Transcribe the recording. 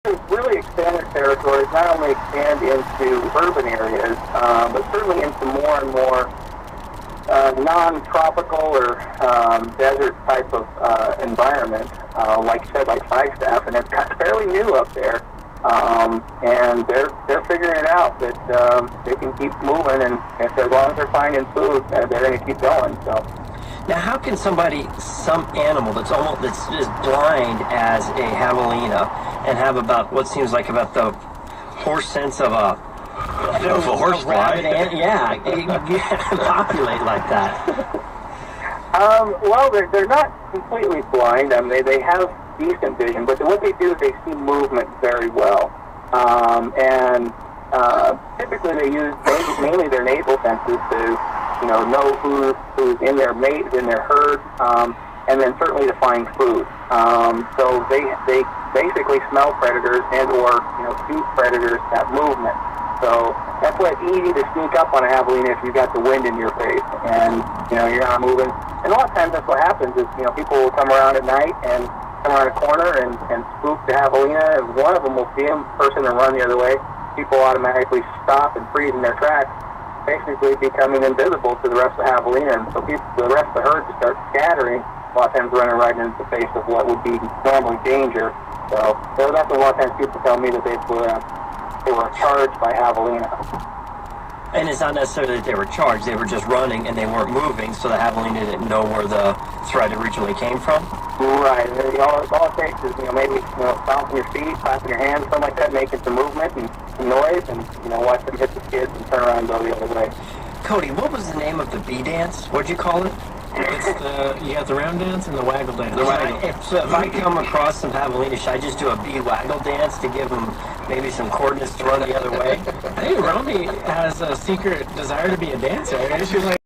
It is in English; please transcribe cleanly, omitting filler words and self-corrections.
to really expand their territories, not only expand into urban areas, but certainly into more and more non-tropical or desert type of environment, like you said, like Flagstaff, and it's fairly new up there. And they're figuring it out that they can keep moving, and if, as long as they're finding food, they're going to keep going. So. Now, how can some animal that's as blind as a javelina and have about what seems like about the horse sense of a horsefly, populate like that? Well, they're not completely blind. I mean, they have decent vision, but what they do is they see movement very well. And typically they use mainly their nasal senses to, know who's in their herd, and then certainly to find food. So they basically smell predators and or see predators that movement. So that's why it's easy to sneak up on a javelina if you've got the wind in your face and you're not moving. And a lot of times that's what happens is people will come around at night and come around a corner and spook the javelina, and one of them will see him person and run the other way. People automatically stop and freeze in their tracks, basically becoming invisible to the rest of the javelina, and so the rest of the herd just start scattering, a lot of times running right into the face of what would be normally danger. So that's a lot of times people tell me that they were charged by javelina. And it's not necessarily that they were charged, they were just running and they weren't moving, so the javelina didn't know where the threat originally came from? Right. All it takes is, maybe, stomping your feet, clapping your hands, something like that, making some movement and some noise, and, watch them hit the skids and turn around and go the other way. Cody, what was the name of the bee dance? What'd you call it? You got the round dance and the waggle dance. If I come across some javelina, should I just do a bee waggle dance to give them maybe some coordinates to run the other way? I think Romy has a secret desire to be a dancer. She's like,